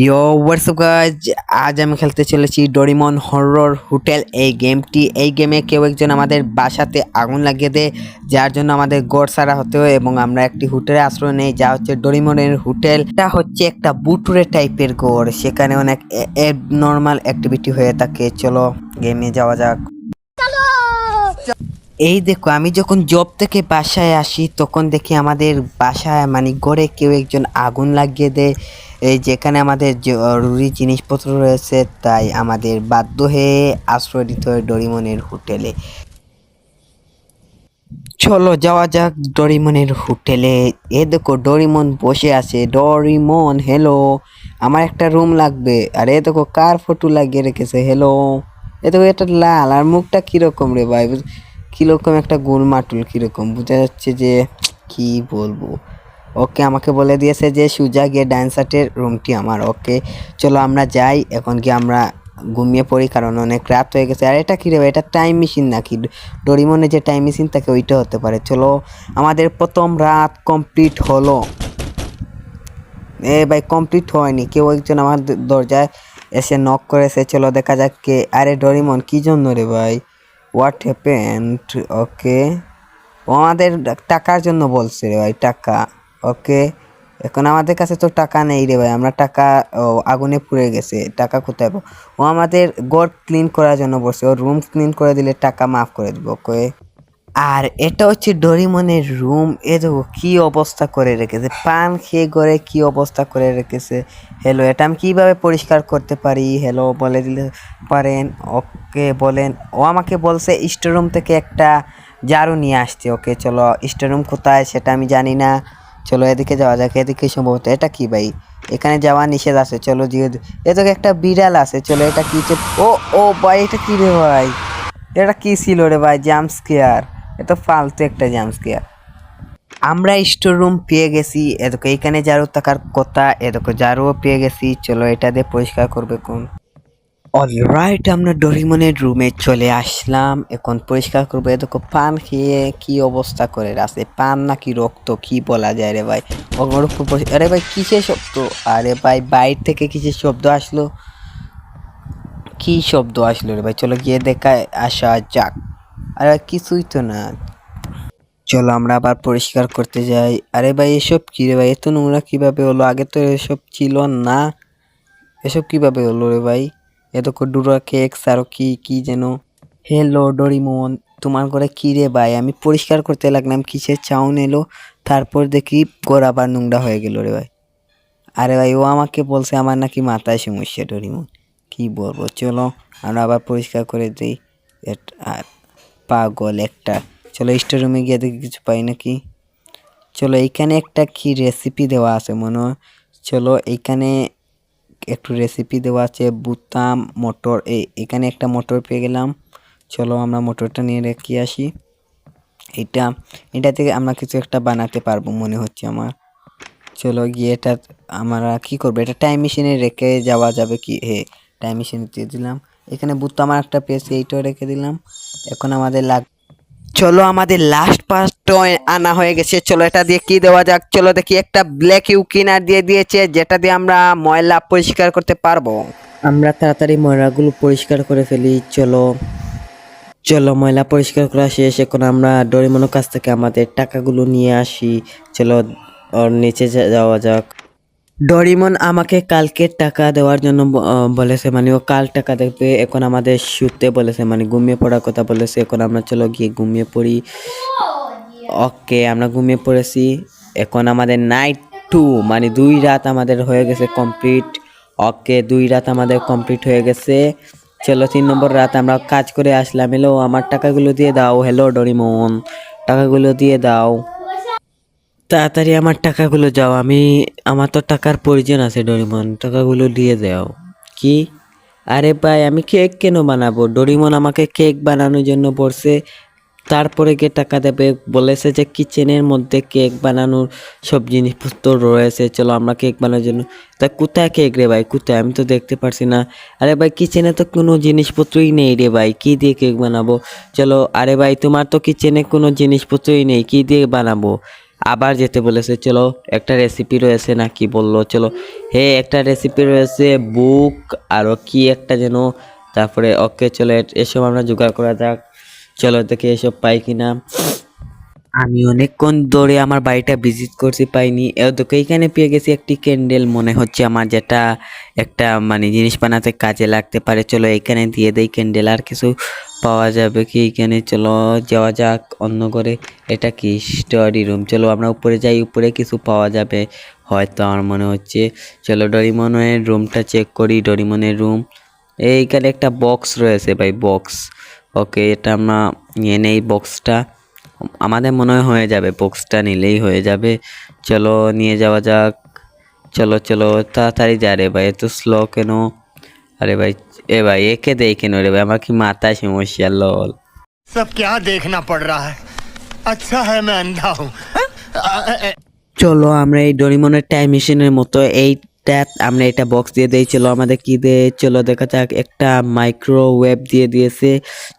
ইয়ো WhatsApp guys, আজ আমি খেলতে চলেছি ডোরিমন হরর হোটেল। এই গেমে কেউ একজন আমাদের বাসাতে আগুন লাগিয়ে দেয়, যার জন্য আমাদের গড় সারা হতে হয় এবং আমরা একটি হোটেলে আশ্রয় নেই, যা হচ্ছে ডোরিমনের হোটেল। এটা হচ্ছে একটা বুটুরে টাইপের গড়, সেখানে অনেক নর্মাল অ্যাক্টিভিটি হয়ে থাকে। চলো গেমে যাওয়া যাক। এই দেখো, আমি যখন জব থেকে বাসায় আসি তখন দেখি আমাদের বাসায় মানে ঘরে কেউ একজন আগুন লাগিয়ে দেয়, এই যেখানে আমাদের জরুরি জিনিসপত্র রয়েছে, তাই আমাদের বাধ্য হয়ে আশ্রয় দিতে হয় ডোরিমনের হোটেলে। চলো যাওয়া যাক ডোরিমনের হোটেলে। এ দেখো ডোরিমন বসে আছে। ডোরিমন হ্যালো, আমার একটা রুম লাগবে। আর এ দেখো কার ফটো লাগিয়ে রেখেছে। হ্যালো, এ দেখো এটা লাল আর মুখটা কিরকম রে ভাই, কিরকম একটা গোলমাটুল কিরকম বোঝা যাচ্ছে যে কি বলবো। ওকে, আমাকে বলে দিয়েছে যে সুজা গিয়ে ডাইন সাইডের রুমটি আমার। ওকে চলো আমরা যাই, এখন কি আমরা ঘুমিয়ে পড়ি কারণ অনেক রাত হয়ে গেছে। আর এটা কি রে ভাই, এটা টাইম মেশিন নাকি? ডোরিমনে যে টাইম মেশিন থাকে ওইটা হতে পারে। চলো আমাদের প্রথম রাত কমপ্লিট হলো। এ ভাই কমপ্লিট হয়নি, কেউ একজন আমার দরজায় এসে নক করেছে। চলো দেখা যাক কে। আরে ডোরিমন কি জন্য রে ভাই, হোয়াট হ্যাপেন্ড? ওকে, ও আমাদের টাকার জন্য বলছে রে ভাই, টাকা। ওকে, এখন আমাদের কাছে তো টাকা নেই রে ভাই, আমরা টাকা আগুনে পুড়ে গেছে, টাকা কোথায় পাবো? ও আমাদের ঘর ক্লিন করার জন্য বলছে, ও রুম ক্লিন করে দিলে টাকা মাফ করে দিব। ওকে, আর এটা হচ্ছে ডোরিমনের রুম। এ দেখো কি অবস্থা করে রেখেছে, পান খেয়ে ঘরে কি অবস্থা করে রেখেছে। হ্যালো, এটা আমি কিভাবে পরিষ্কার করতে পারি? হ্যালো বলে দিলে পারেন। ওকে বলেন। ও আমাকে বলছে স্টোররুম থেকে একটা ঝাড়ু নিয়ে আসছে। ওকে চলো, স্টোররুম কোথায় সেটা আমি জানি না। চলো এদিকে যাওয়া যাক, এদিকে সম্ভবত। এটা কি ভাই, এখানে যাওয়া নিষেধ আছে। চলো এ তো একটা বিড়াল আছে। চলো এটা কি? ও ও ভাই, এটা কি রে ভাই, এটা কি ছিল রে ভাই? জাম্প স্কেয়ার, এত ফালতু একটা জাম্প স্কেয়ার। আমরা স্টোর রুম পেয়ে গেছি। এদিকে এইখানে ঝাড়ু থাকার কথা, এদিকে ঝাড়ুও পেয়ে গেছি। চলো এটা দিয়ে পরিষ্কার করবে কোন। অলরাইট, আমরা ডোরিমনের রুমে চলে আসলাম, এখন পরিষ্কার করবো। এদিকে পান খেয়ে কি অবস্থা করে আছে, পান নাকি রক্ত কি বলা যায় রে ভাই। আরে ভাই কিসের শব্দ? আরে ভাই বাইরে থেকে কিসের শব্দ আসলো? কি শব্দ আসলো রে ভাই? চলো গিয়ে দেখা আসা যাক। আরে কিছুই তো না। চলো আমরা আবার পরিষ্কার করতে যাই। আরে ভাই এসব কি রে ভাই, এত নোংরা কিভাবে হলো? আগে তো এসব ছিল না, এসব কিভাবে হলো রে ভাই? এত ডুরা কেক আরো কি কি যেন। হ্যালো ডোরিমন, তোমার ঘরে কি রে ভাই? আমি পরিষ্কার করতে লাগলাম, কিসের চাউন এলো, তারপর দেখি ঘর আবার নোংরা হয়ে গেল রে ভাই। আরে ভাই ও আমাকে বলছে আমার নাকি মাথায় সমস্যা। ডোরিমন কি বলবো, চলো আমরা আবার পরিষ্কার করে দিই। আর পাগল একটা। চলো স্টোর রুমে গিয়ে দেখি কিছু পাই নাকি। চলো এইখানে একটা কি রেসিপি দেওয়া আছে মনে হয়। চলো এইখানে একটু রেসিপি দেওয়া আছে, বুতাম মটর। এখানে একটা মটর পেয়ে গেলাম। চলো আমরা মটরটা নিয়ে রেখে আসি। এটা এটা থেকে আমরা কিছু একটা বানাতে পারবো মনে হচ্ছে আমার। চলো গিয়ে এটা আমরা কি করবো, এটা টাইম মেশিনে রেখে যাওয়া যাবে কি? টাইম মেশিনে দিয়ে দিলাম। এখানে বুতাম আমার একটা পেয়েছি, এইটাও রেখে দিলাম। এখন আমাদের চলো আমাদের লাস্ট পার্ট আনা হয়ে গেছে। চলো এটা দিয়ে কি দেওয়া যাক। চলো দেখি, একটা ব্ল্যাক ইউকিনার দিয়ে দিয়েছে, যেটা দিয়ে আমরা ময়লা পরিষ্কার করতে পারবো। আমরা তাড়াতাড়ি ময়লাগুলো পরিষ্কার করে ফেলি। চলো চলো ময়লা পরিষ্কার করা শেষ, এখন আমরা ডোরিমনের কাছ থেকে আমাদের টাকাগুলো নিয়ে আসি। চলো ওর নিচে যাওয়া যাক। ডোরিমন আমাকে কালকে টাকা দেওয়ার জন্য বলেছে, মানে ও কাল টাকা দেবে। এখন আমাদের শুতে বলেছে, মানে ঘুমিয়ে পড়ার কথা বলেছে। এখন আমরা চলো গিয়ে ঘুমিয়ে পড়ি। ওকে আমরা ঘুমিয়ে পড়েছি। এখন আমাদের নাইট 2, মানে 2 রাত আমাদের হয়ে গেছে কমপ্লিট। ওকে 2 রাত আমাদের কমপ্লিট হয়ে গেছে। চলো 3 নম্বর রাত আমরা কাজ করে আসলাম। হ্যালো আমার টাকাগুলো দিয়ে দাও। হ্যালো ডোরিমন, টাকাগুলো দিয়ে দাও তাড়াতাড়ি, আমার টাকাগুলো যাও। আমার তো টাকার প্রয়োজন আছে ডোরিমন, টাকাগুলো দিয়ে দাও। কি? আরে ভাই আমি কেক কেন বানাবো? ডোরিমন আমাকে কেক বানানোর জন্য বলছে, তারপরে গিয়ে টাকা দেবে। বলেছে যে কিচেনের মধ্যে কেক বানানোর সব জিনিসপত্র রয়েছে, চলো আমরা কেক বানানোর জন্য। তা কোথায় কেক রে ভাই, কোথায়? আমি তো দেখতে পারছি না। আরে ভাই কিচেনে তো কোনো জিনিসপত্রই নেই রে ভাই, কি দিয়ে কেক বানাবো? চলো আরে ভাই তোমার তো কিচেনে কোনো জিনিসপত্রই নেই, কি দিয়ে বানাবো? আবার যেতে বলেছে। চলো একটা রেসিপি রয়েছে না কি বললো, চলো একটা রেসিপি রয়েছে বুক আরও কি একটা যেন, তারপরে ওকে চলো এসব আমরা জোগাড় করা যাক। চলো দেখে এসব পাই কিনা। আমি অনেকক্ষণ ধরে আমার বাড়িটা ভিজিট করছি, পাইনি। দেখো এইখানে পেয়ে গেছি একটি ক্যান্ডেল, মনে হচ্ছে আমার যেটা একটা মানে জিনিস বানাতে কাজে লাগতে পারে। চলো এখানে দিয়ে দেই ক্যান্ডেল। আর কিছু পাওয়া যাবে কি এখানে? চলো যাওয়া যাক অন্য ঘরে। এটা কি স্টাডি রুম? চলো আমরা উপরে যাই, উপরে কিছু পাওয়া যাবে হয়তো আমার মনে হচ্ছে। চলো ডরিমনের রুমটা চেক করি, ডরিমনের রুম। এইখানে একটা বক্স রয়েছে ভাই, বক্স। ওকে এটা আমরা নিয়ে নেই বক্সটা, আমাদের মনে হয় হয়ে যাবে, বক্সটা নিলেই হয়ে যাবে। চলো নিয়ে যাওয়া যাক। চলো চলো তাড়াতাড়ি যা রে ভাই, এত স্লো কেন? আরে ভাই ভাই একে দেই কেন রে ভাই, আমার কি মাথায় সমস্যা? লল सब क्या देखना पड़ रहा है। अच्छा है मैं अंधा हूँ। চলো আমরা এই ডোরিমনের টাইম মেশিনের মতো এইটা আমরা এটা বক্স দিয়ে দেই। চলো আমাদের কি দে, চলো দেখা যাক একটা মাইক্রোওয়েভ দিয়ে দিয়েছে।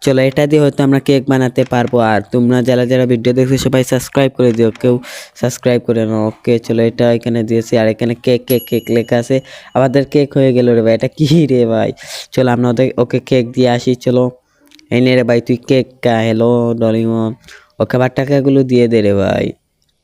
চলো এটা দিয়ে হয়তো আমরা কেক বানাতে পারবো। আর তোমরা যারা যারা ভিডিও দেখছো সবাই সাবস্ক্রাইব করে দিও, কেউ সাবস্ক্রাইব করে নাও। ওকে চলো এটা এখানে দিয়েছি, আর এখানে কেক কেক কেক লেখা আছে। আমাদের কেক হয়ে গেল রে ভাই, এটা কি রে ভাই? চলো আমরা ওকে কেক দিয়ে আসি। চলো এই নে রে ভাই তুই কেক কা। হ্যালো ডরিমন, ওকে আবার টাকাগুলো দিয়ে দে রে ভাই।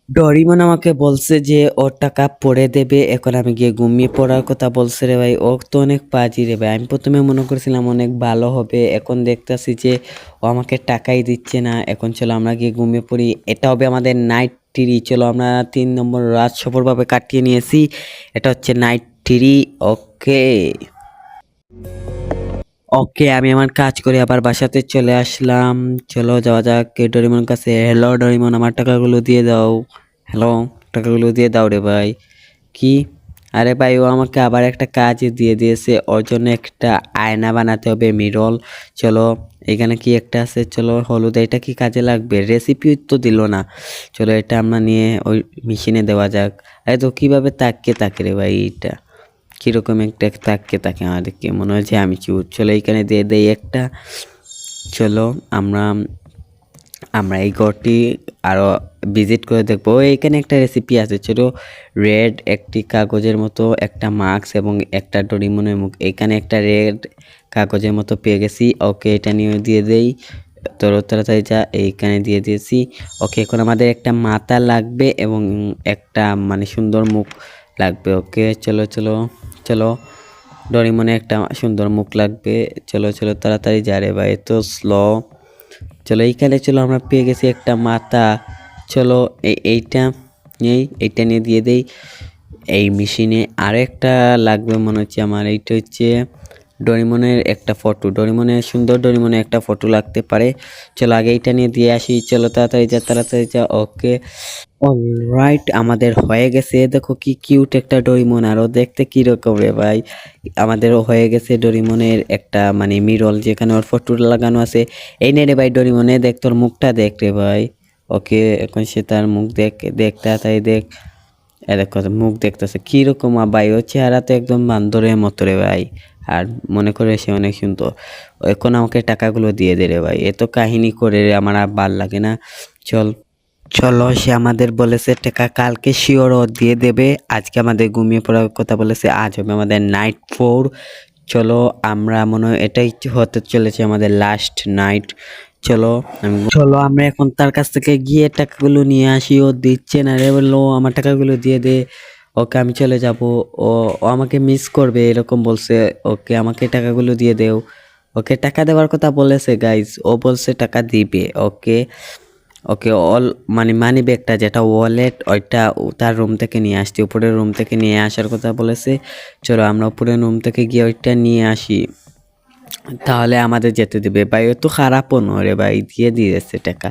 ডরিমন আমাকে বলছে যে ওর টাকা পড়ে দেবে, এখন আমি গিয়ে ঘুমিয়ে পড়ার কথা বলছে রে ভাই। ও তো অনেক পাজি রে ভাই, আমি প্রথমে মনে করেছিলাম অনেক ভালো হবে, এখন দেখতেছি যে ও আমাকে টাকাই দিচ্ছে না। এখন চলো আমরা গিয়ে ঘুমিয়ে পড়ি, এটা হবে আমাদের নাইট ট্রি। চলো আমরা 3 নম্বর রাত সফলভাবে কাটিয়ে নিয়েছি, এটা হচ্ছে নাইট ট্রি। ওকে ওকে আমি আমার কাজ করে আবার বাসাতে চলে আসলাম। চলো যাওয়া যাক ডরিমন কাছে। হ্যালো ডরিমন, আমার টাকাগুলো দিয়ে দাও। হ্যালো, টাকাগুলো দিয়ে দাও রে ভাই। কি? আরে ভাই ও আমাকে আবার একটা কাজ দিয়ে দিয়েছে, ওর জন্য একটা আয়না বানাতে হবে, মিরর। চলো এখানে কি একটা আছে, চলো হলুদ, এটা কি কাজে লাগবে? রেসিপি তো দিল না। চলো এটা আমরা নিয়ে ওই মেশিনে দেওয়া যাক। আরে তো কীভাবে তাকে রে ভাই, এটা কীরকম একটা তাকে আমাদেরকে মনে হয় যে আমি চুর। চলো এইখানে দিয়ে দেই একটা। চলো আমরা আমরা এই ঘরটি আরও ভিজিট করে দেখবো। এইখানে একটা রেসিপি আছে, চলো রেড একটি কাগজের মতো একটা মাস্ক এবং একটা ডরিমনের মুখ, এখানে একটা রেড কাগজের মতো পেয়ে গেছি। ওকে এটা নিয়ে দিয়ে দেই, তাড়াতাড়ি যা, এইখানে দিয়ে দিয়েছি। ওকে এখন আমাদের একটা মাথা লাগবে এবং একটা মানে সুন্দর মুখ লাগবে। ওকে চলো চলো চলো ডরিমনে একটা সুন্দর মুখ লাগবে। চলো চলো তাড়াতাড়ি যা রে ভাই, এত স্লো। চলো এইখানে চলো আমরা পেয়ে গেছি একটা মাথা। চলো এইটা নিয়ে দিয়ে দেই এই মেশিনে। আর একটা লাগবে মনে হচ্ছে আমার, এইটা হচ্ছে ডরিমনের একটা ফটো, ডরিমনের সুন্দর ডরিমনের একটা ফটো লাগতে পারে। চলো আগে এইটা নিয়ে দিয়ে আসি। চলো তাড়াতাড়ি যা। ওকে অলরাইট আমাদের হয়ে গেছে। দেখো কি কিউট একটা ডরিমন, আরও দেখতে কিরকম রে ভাই। আমাদেরও হয়ে গেছে ডরিমনের একটা মানে মিরল, যেখানে ওর ফটো লাগানো আছে। এই নে রে ভাই ডরিমনে দেখ, তোর মুখটা দেখ রে ভাই। ওকে এখন সে তার মুখ দেখ তাড়াতাড়ি দেখ। দেখো মুখ দেখতেছে কিরকম ভাই, ও চেহারা তো একদম বান্দরের মতো রে ভাই। আর মনে করে সে অনেক সুন্দর। এখন আমাকে টাকাগুলো দিয়ে দে রে ভাই, এত কাহিনী করে রে আমার আর ভাল লাগে না। চলো সে আমাদের বলেছে টাকা কালকে শিওর ও দিয়ে দেবে, আজকে আমাদের ঘুমিয়ে পড়ার কথা বলেছে, আজ হবে আমাদের নাইট 4। চলো আমরা মনে হয় এটাই হতে চলেছে আমাদের লাস্ট নাইট। চলো আমরা এখন তার কাছ থেকে গিয়ে টাকাগুলো নিয়ে আসি। ও দিচ্ছে না রে, বললো আমার টাকাগুলো দিয়ে দে। ওকে আমি চলে যাব, ও ও আমাকে মিস করবে এরকম বলছে। ওকে আমাকে টাকাগুলো দিয়ে দেও। ওকে টাকা দেওয়ার কথা বলেছে গাইজ, ও বলছে টাকা দিবে। ওকে ওকে মানে মানি ব্যাগটা যেটা ওয়ালেট, ওইটা তার রুম থেকে নিয়ে আসছি, উপরের রুম থেকে নিয়ে আসার কথা বলেছে। চলো আমরা উপরের রুম থেকে গিয়ে ওইটা নিয়ে আসি, তাহলে আমাদের যেতে দেবে। ভাই ও তো খারাপও নয় রে ভাই, দিয়ে দিয়েছে টাকা।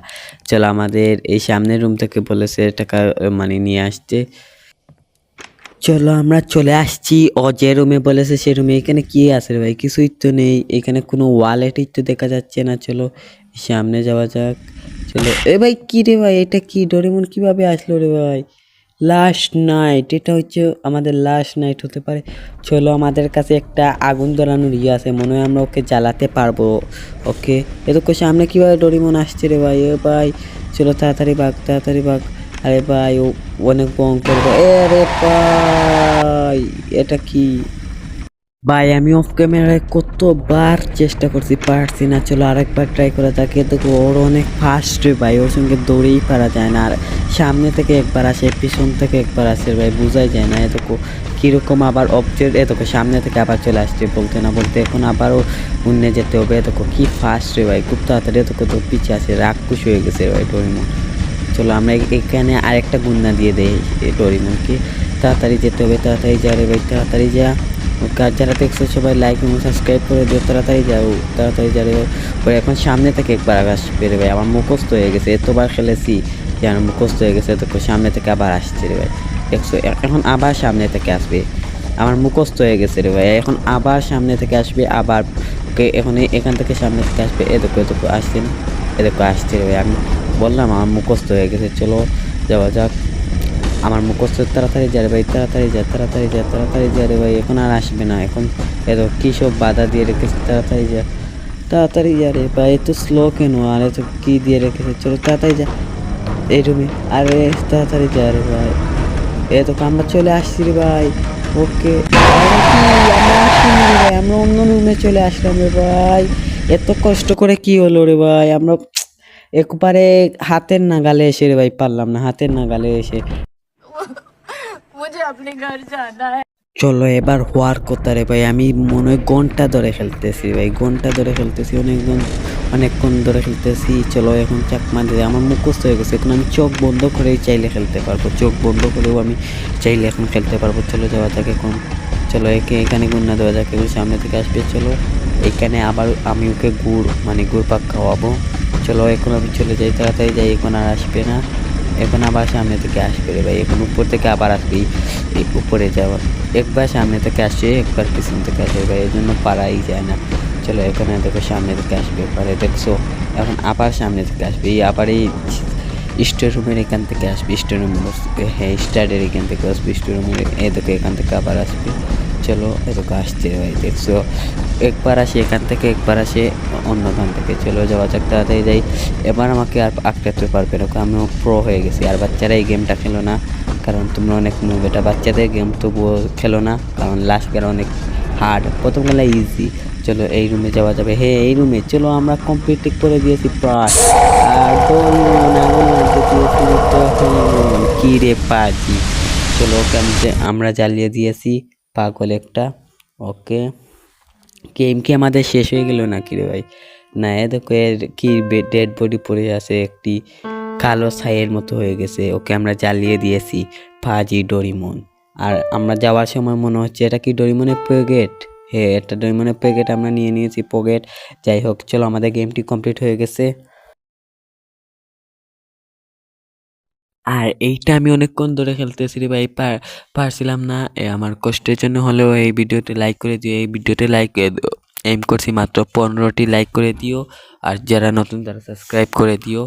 চলো আমাদের এই সামনের রুম থেকে বলেছে টাকা মানে নিয়ে আসতে। চলো আমরা চলে আসছি, ও যে রুমে বলেছে সে রুমে। এখানে কি আছে রে ভাই? কিছুই তো নেই, এখানে কোনো ওয়ালেটই তো দেখা যাচ্ছে না। চলো সামনে যাওয়া যাক। চলো ভাই কি রে ভাই, এটা কি ডোরেমন কিভাবে আসলো রে ভাই? লাস্ট নাইট, এটা হচ্ছে আমাদের লাস্ট নাইট হতে পারে। চলো আমাদের কাছে একটা আগুন জ্বালানোর আছে, মনে হয় আমরা ওকে জ্বালাতে পারবো। ওকে এত সামনে কীভাবে ডোরেমন আসছে রে ভাই? ভাই চলো তাড়াতাড়ি ভাগ। আরে ভাই ও অনেক ভয়ঙ্কর ভাই। আরে ভাই এটা কি ভাই, আমি অফ ক্যামেরায় কতবার চেষ্টা করছি, পারছি না। চলো আরেকবার ট্রাই করা যাক। দেখো ওর অনেক ফাস্ট রে ভাই, ওর সঙ্গে দৌড়েই পারা যায় না। আর সামনে থেকে একবার আসে, পিছন থেকে একবার আসে ভাই, বোঝাই যায় না। দেখো কীরকম আবার অবজেক্ট, দেখো সামনে থেকে আবার চলে আসছে, বলতে না বলতে এখন আবারও উন্নে যেতে হবে। দেখো কি ফাস্ট রে ভাই, খুব তাড়াতাড়ি। দেখো তো পিছে আসে, রাগ খুশি হয়ে গেছে ভাই ডোরেমন। চলো আমরা এখানে আরেকটা গুন্না দিয়ে দেই ডোরেমনকে। তাড়াতাড়ি যেতে হবে, তাড়াতাড়ি যা রে ভাই, তাড়াতাড়ি যা। কার যারা দেখছো সবাই লাইক এবং সাবস্ক্রাইব করে দিও, তাড়াতাড়ি যাও, তাড়াতাড়ি যারে পরে এখন সামনে থেকে একবার আসবে রে ভাই। আমার মুখস্থ হয়ে গেছে, এতবার খেলেছি যে আমার মুখস্থ হয়ে গেছে। তো সামনে থেকে আবার আসছে রে ভাই, দেখছো এখন আবার সামনে থেকে আসবে। আমার মুখস্থ হয়ে গেছে রে ভাই, এখন আবার সামনে থেকে আসবে, আবার ওকে এখন এখান থেকে সামনে থেকে আসবে। এদেরকে আসছে না, এদেরকে আসছে রে ভাই। আমি বললাম আমার মুখস্থ হয়ে গেছে, চলো যাওয়া যাক। আমার মুখস্থ, তাড়াতাড়ি যা রে ভাই, তাড়াতাড়ি যা, তাড়াতাড়ি যা, তাড়াতাড়ি যা রে ভাই। এখন আর আসবে না, এখন এত কী সব বাধা দিয়ে রেখেছে, তাড়াতাড়ি যা, তাড়াতাড়ি যা রে ভাই। এত স্লো কেন, আর এত কী দিয়ে রেখেছে, চলো তাড়াতাড়ি যা এই রুমে। আরে তাড়াতাড়ি যা রে ভাই, এত আমরা চলে আসছি রে ভাই। ওকে আরে কি আমরা আসিনি রে ভাই, আমরা অন্য রুমে চলে আসলাম রে ভাই। এত কষ্ট করে কি হলো রে ভাই, আমরা একবারে হাতের নাগালে এসে রে ভাই, পারলাম না, হাতের নাগালে এসে। मुझे अपने घर जाना है। চলো এবার হওয়ার কথা রে ভাই। আমি মনে হয় ঘন্টা ধরে খেলতেছি ভাই, ঘন্টা ধরে খেলতেছি, অনেকক্ষণ ধরে খেলতেছি। চলো এখন চাকমা দিয়ে আমার মুখস্থ হয়ে গেছে, এখন আমি চোখ বন্ধ করেই চাইলে খেলতে পারবো, চোখ বন্ধ করেও আমি চাইলে এখন খেলতে পারবো। চলো যাওয়া যাক এখন। চলো এখানে গুন্না দেওয়া যাক, এখন সামনে থেকে আসবে। চলো এখানে আবার আমি ওকে গুড় পাক খাওয়াবো। চলো এখন আমি চলে যাই, তাড়াতাড়ি যাই, এখন আর আসবে না। এখন আবার সামনে থেকে আসবে রে ভাই, এখন উপর থেকে আবার আসবে। উপরে যাওয়া একবার সামনে থেকে আসে, একবার পিছন থেকে আসে ভাই, এই জন্য পারাই যায় না। চলো এখানে দেখো সামনে থেকে আসবে, পরে দেখছো এখন আবার সামনে থেকে আসবে, এই আবার এই স্টোর রুমের এখান থেকে আসবে, স্টোর রুম, হ্যাঁ স্টার্টের এখান থেকে আসবে স্টোর রুমের, এ দেখো এখান থেকে আবার আসবে। চলো এদিকে আসছে ভাই, দেখছো একবার আসে এখান থেকে, একবার আসে অন্য খান থেকে। চলো যাওয়া যাক, তাড়াতাড়ি যাই। এবার আমাকে আর আটকাতে পারবে না, আমিও প্রো হয়ে গেছি। আর বাচ্চারা এই গেমটা খেলো না, কারণ তোমরা অনেক নুব। এটা বাচ্চাদের গেম, তবুও খেলো না, কারণ লাস্ট গেলা অনেক হার্ড, প্রথম গেলা ইজি। চলো এই রুমে যাওয়া যাবে, হ্যাঁ এই রুমে। চলো আমরা কমপ্লিট করে দিয়েছি প্রায়। আর কি রে পাজি, চলো ওকে আমরা জ্বালিয়ে দিয়েছি, পাগল একটা। ওকে গেম কি আমাদের শেষ হয়ে গেল নাকি রে ভাই? না এ দেখো এর কি ডেড বডি পড়ে আছে, একটি কালো ছাইয়ের মতো হয়ে গেছে, ওকে আমরা জ্বালিয়ে দিয়েছি ফাজি ডোরিমন। আর আমরা যাওয়ার সময় মনে হচ্ছে এটা কি ডোরিমনের পকেট, হ্যাঁ এটা ডোরিমনের পকেট, আমরা নিয়ে নিয়েছি পকেট। যাই হোক চলো আমাদের গেমটি কমপ্লিট হয়ে গেছে। আর এইটা আমি অনেকক্ষণ ধরে খেলতেছি রে ভাই, পারছিলাম না। আমার কষ্টের জন্য হলেও এই ভিডিওতে লাইক করে দিও, এই ভিডিওতে লাইক এম করছি মাত্র 15টি লাইক করে দিও। আর যারা নতুন তারা সাবস্ক্রাইব করে দিও।